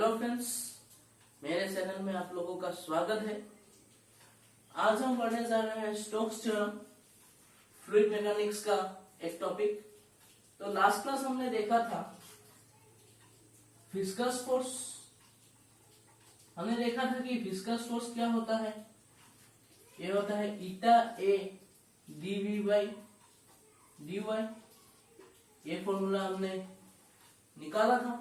Hello friends, मेरे channel में आप लोगों का स्वागत है। आज हम पढ़ने जा रहे हैं स्टोक्स थ्योरम, फ्लूइड मैकेनिक्स का एक टॉपिक। तो लास्ट क्लास हमने देखा था विस्कस फोर्स। हमने देखा था कि विस्कस फोर्स क्या होता है। ये होता है ईटा ए dv बाई dy। ये फॉर्मूला हमने निकाला था,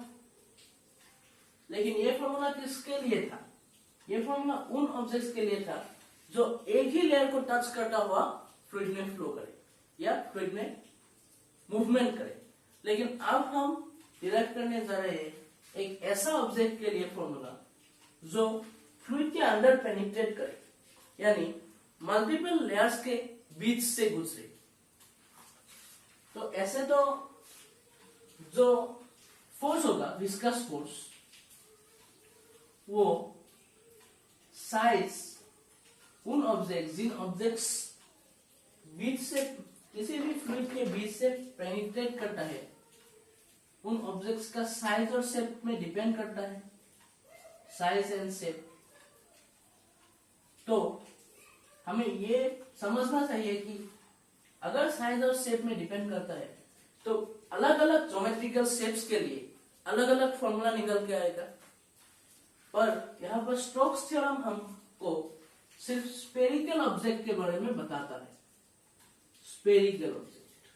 लेकिन ये फॉर्मूला किसके लिए था? ये फॉर्मूला उन ऑब्जेक्ट्स के लिए था जो एक ही लेयर को टच करता हुआ फ्लूइड में फ्लो करे या फ्लूइड में मूवमेंट करे। लेकिन अब हम डिराइव करने जा रहे हैं एक ऐसा ऑब्जेक्ट के लिए फॉर्मूला जो फ्लूइड के अंदर पेनिट्रेट करे, यानी मल्टीपल लेयर्स के बीच से गुजरे। तो ऐसे तो जो फोर्स होगा विस्कस फोर्स, वो साइज उन ऑब्जेक्ट जिन ऑब्जेक्ट्स बीच से किसी भी फ्लूइड के बीच से पेनिट्रेट करता है, उन ऑब्जेक्ट्स का साइज और शेप में डिपेंड करता है, साइज एंड शेप। तो हमें ये समझना चाहिए कि अगर साइज और शेप में डिपेंड करता है तो अलग अलग ज्योमेट्रिकल शेप्स के लिए अलग अलग फॉर्मूला निकल के आएगा। पर यहाँ पर स्टोक्स थ्योरम हमको सिर्फ स्फेरिकल ऑब्जेक्ट के बारे में बताता है, स्फेरिकल ऑब्जेक्ट।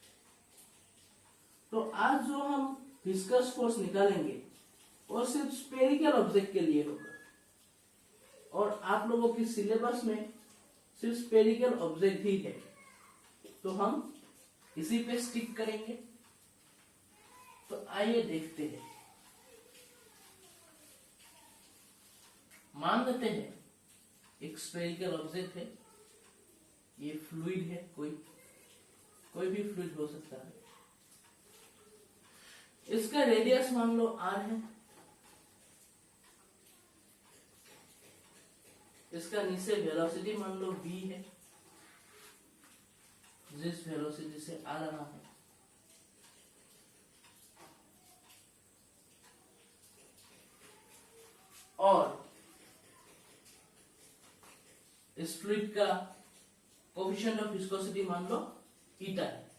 तो आज जो हम विस्कस फोर्स निकालेंगे वो सिर्फ स्फेरिकल ऑब्जेक्ट के लिए होगा, और आप लोगों की सिलेबस में सिर्फ स्फेरिकल ऑब्जेक्ट ही है, तो हम इसी पे स्टिक करेंगे। तो आइए देखते हैं। मान लेते हैं एक स्फेरिकल ऑब्जेक्ट है, ये फ्लूइड है, कोई भी फ्लूइड हो सकता है। इसका रेडियस मान लो r है, इसका नीचे वेलोसिटी मान लो v है, जिस वेलोसिटी से आ रहा है। और इस फ्लूइड का कोएफिशिएंट ऑफ विस्कोसिटी मान लो ईटा है।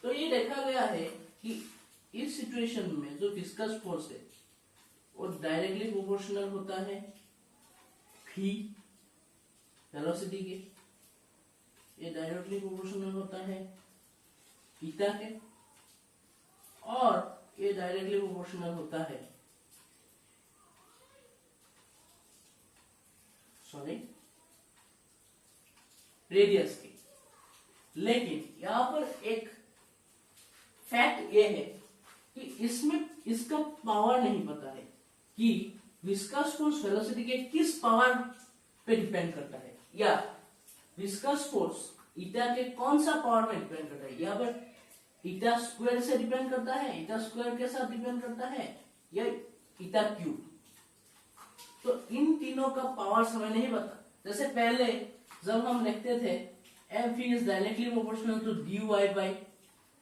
तो ये देखा गया है कि इस सिचुएशन में जो विस्कस फोर्स है वो डायरेक्टली प्रोपोर्शनल होता है v वेलोसिटी के, ये डायरेक्टली प्रोपोर्शनल होता है ईटा के, और ये डायरेक्टली प्रोपोर्शनल होता है रेडियस की। लेकिन यहां पर एक फैक्ट ये है कि इसमें इसका पावर नहीं पता है कि विस्कस फोर्स वेलोसिटी के किस पावर पे डिपेंड करता है, या विस्कस फोर्स ईटा के कौन सा पावर में डिपेंड करता है। यहाँ पर ईटा स्क्वायर से डिपेंड करता है, ईटा स्क्वायर के साथ डिपेंड करता है, या ईटा क्यूब। तो इन तीनों का पावर हमें नहीं पता। जैसे पहले जब हम लिखते थे F is directly proportional to dy by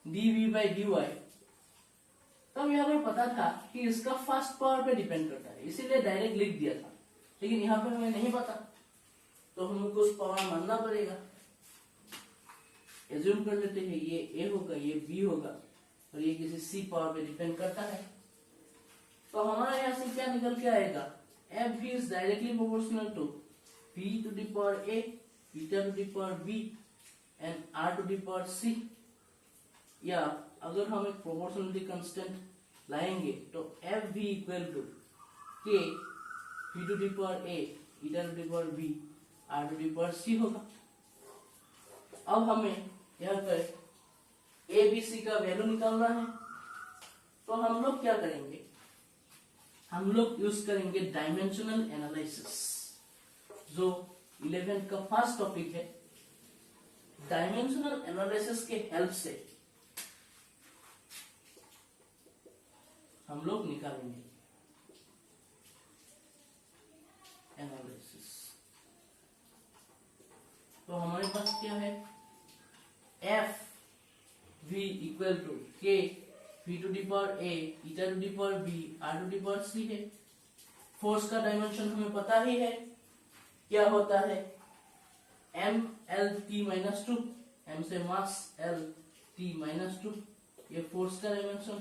dv by dy, तब यहाँ पर पता था कि इसका फर्स्ट पावर पे डिपेंड करता है, इसीलिए डायरेक्ट लिख दिया था। लेकिन यहाँ पर हमें नहीं पता, तो हमको उस पावर मानना पड़ेगा। एज्यूम कर लेते हैं ये A होगा, ये B होगा, और ये किसी C पावर पे डिपेंड करता है। तो हमारा यहाँ से क्या निकल के आएगा? F is directly proportional to p to the power a, eta to the power b and r to the power c। या अगर हम एक प्रोपोर्शनलिटी कांस्टेंट लाएंगे तो एफ भी इक्वल टू के p to the power a, eta to the power b, r to the power c होगा। अब हमें यहाँ पर a b c का वैल्यू निकालना है, तो हम लोग क्या करेंगे? हम लोग यूज करेंगे डायमेंशनल एनालिसिस, जो 11th का फर्स्ट टॉपिक है। डायमेंशनल एनालिसिस के हेल्प से हम लोग निकालेंगे एनालिसिस। तो हमारे पास क्या है? F v equal to k v to the power a, eta to the power b, r to the power c है। फोर्स का डायमेंशन हमें पता ही है, क्या होता है mLT-2, m से मास L-T-2, ये फोर्स का डायमेंशन।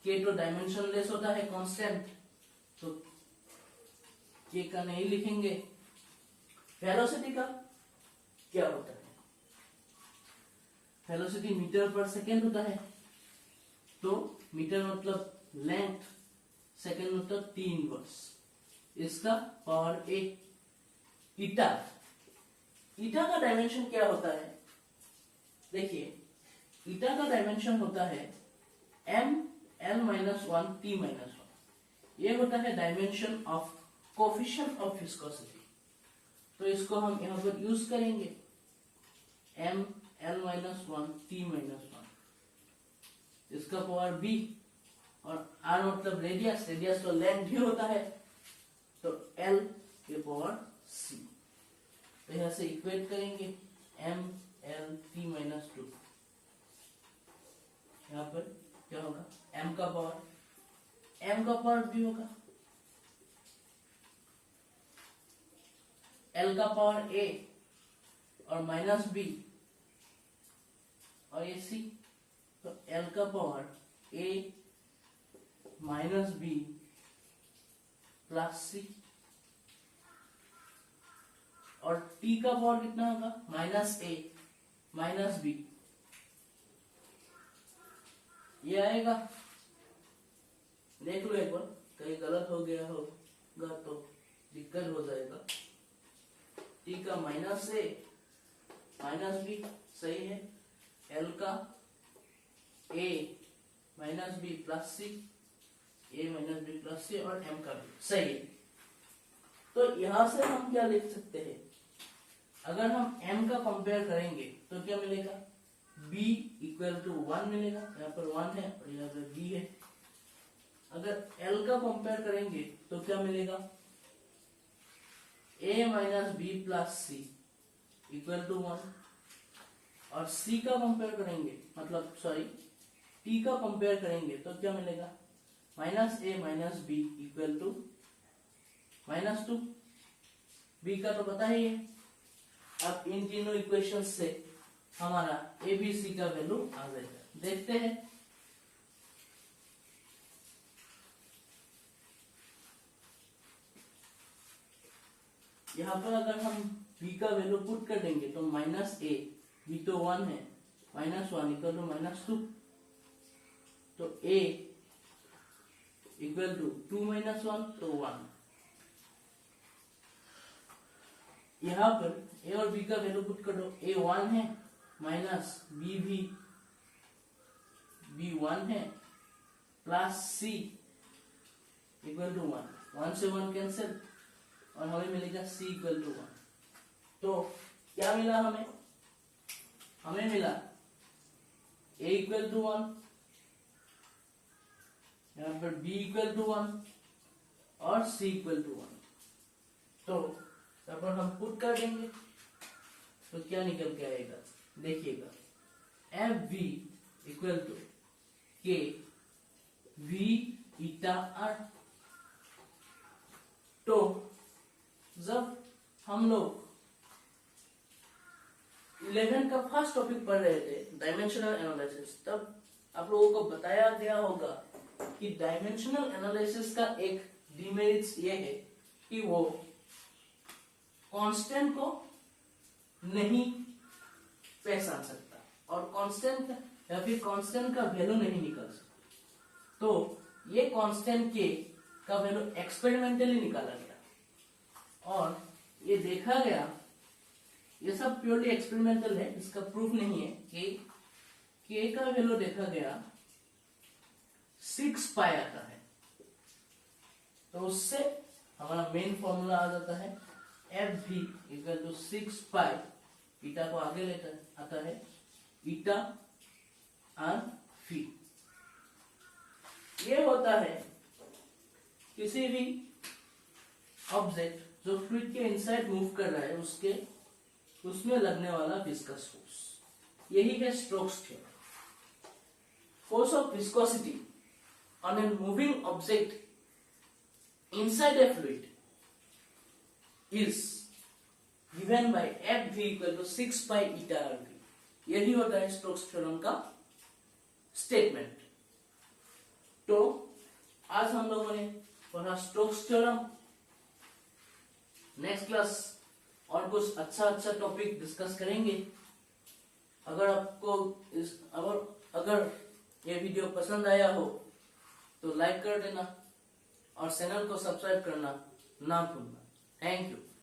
के तो डायमेंशन लेस होता है, कांस्टेंट, तो के का नहीं लिखेंगे। वेलोसिटी का क्या होता है, वेलोसिटी मीटर पर सेकेंड होता है, तो मीटर मतलब लेंथ, सेकेंड मतलब 3 वर्ष, इसका पावर ए। ईटा, ईटा का डायमेंशन क्या होता है, देखिए ईटा का डायमेंशन होता है mL-1T-1, ये होता है dimension of coefficient of viscosity, तो इसको हम यहां पर यूज करेंगे mL-1T-1, इसका पावर b, और r मतलब रेडियस, रेडियस तो लेंथ भी होता है, तो l के पावर c, तो यहां से इक्वेट करेंगे mL-T-2, यहाँ पर क्या होगा m का पावर b होगा, l का पावर a और माइनस b और ये c, तो l का power a minus b plus c, और t का पावर कितना होगा माइनस a माइनस b, ये आएगा। देख लो एक बार, कहीं गलत हो गया होगा तो दिक्कत हो जाएगा। t का माइनस a माइनस b सही है, l का a minus b plus c, a minus b plus c, और m का b सही है। तो यहां से हम क्या लिख सकते हैं, अगर हम m का कंपेयर करेंगे तो क्या मिलेगा, b इक्वल टू 1 मिलेगा, यहाँ पर 1 है और यहाँ पर b है। अगर l का कंपेयर करेंगे तो क्या मिलेगा, a minus b plus c equal to 1, और c का कंपेयर करेंगे मतलब सॉरी t का कंपेयर करेंगे तो क्या मिलेगा, minus a minus b equal to -2, b का तो पता ही है। अब इन तीनों इक्वेशंस से हमारा ए बी सी का वैल्यू आ जाएगा, देखते हैं। यहाँ पर अगर हम b का वैल्यू पुट कर देंगे तो माइनस a, b तो 1 है, -1 इक्वल टू -2, तो a इक्वल टू 2 - 1 तो 1। यहाँ पर a और b का वैल्यू पुट कर दो, a 1 है माइनस b भी b 1 है प्लस c इक्वल टू 1, 1 से 1 कैंसिल और हमें मिलेगा c इक्वल टू 1। तो क्या मिला हमें, हमें मिला a इक्वल टू 1, यहाँ पर b इक्वल टू 1 और c इक्वल टू 1। तो यहाँ पर हम पुट कर देंगे तो क्या निकल के आएगा, देखिएगा एफ वी इक्वल टू के वी ईटा आर। तो जब हम लोग 11 का फर्स्ट टॉपिक पढ़ रहे थे डायमेंशनल एनालिसिस, तब आप लोगों को बताया गया होगा कि डायमेंशनल एनालिसिस का एक डिमेरिट्स ये है कि वो कांस्टेंट को नहीं पहचान सकता और कांस्टेंट या फिर कांस्टेंट का वैल्यू नहीं निकाल सकता। तो ये कांस्टेंट के का वैल्यू एक्सपेरिमेंटली निकाला गया और ये देखा गया, ये सब प्योरली एक्सपेरिमेंटल है, इसका प्रूफ नहीं है कि के का वैल्यू देखा गया 6 पाई आता है। तो उससे हमारा मेन फॉर्मूला आ जाता है एफ भी इक्वल टू 6 पाई, ईटा को आगे लेकर आता है ईटा आर फी। ये होता है किसी भी ऑब्जेक्ट जो फ्लूइड के इनसाइड मूव कर रहा है उसमें लगने वाला विस्कस फोर्स, यही है Stokes theorem. Force of viscosity on a moving object inside a fluid is given by Fv equal to 6 by eta RV. यही होता है स्टोक्स थ्योरम का स्टेटमेंट। तो आज हम लोगों ने पढ़ा स्टोक्स थ्योरम। नेक्स्ट क्लास और कुछ अच्छा टॉपिक डिस्कस करेंगे। अगर आपको अगर ये वीडियो पसंद आया हो तो लाइक कर देना और चैनल को सब्सक्राइब करना ना भूलना। Thank you.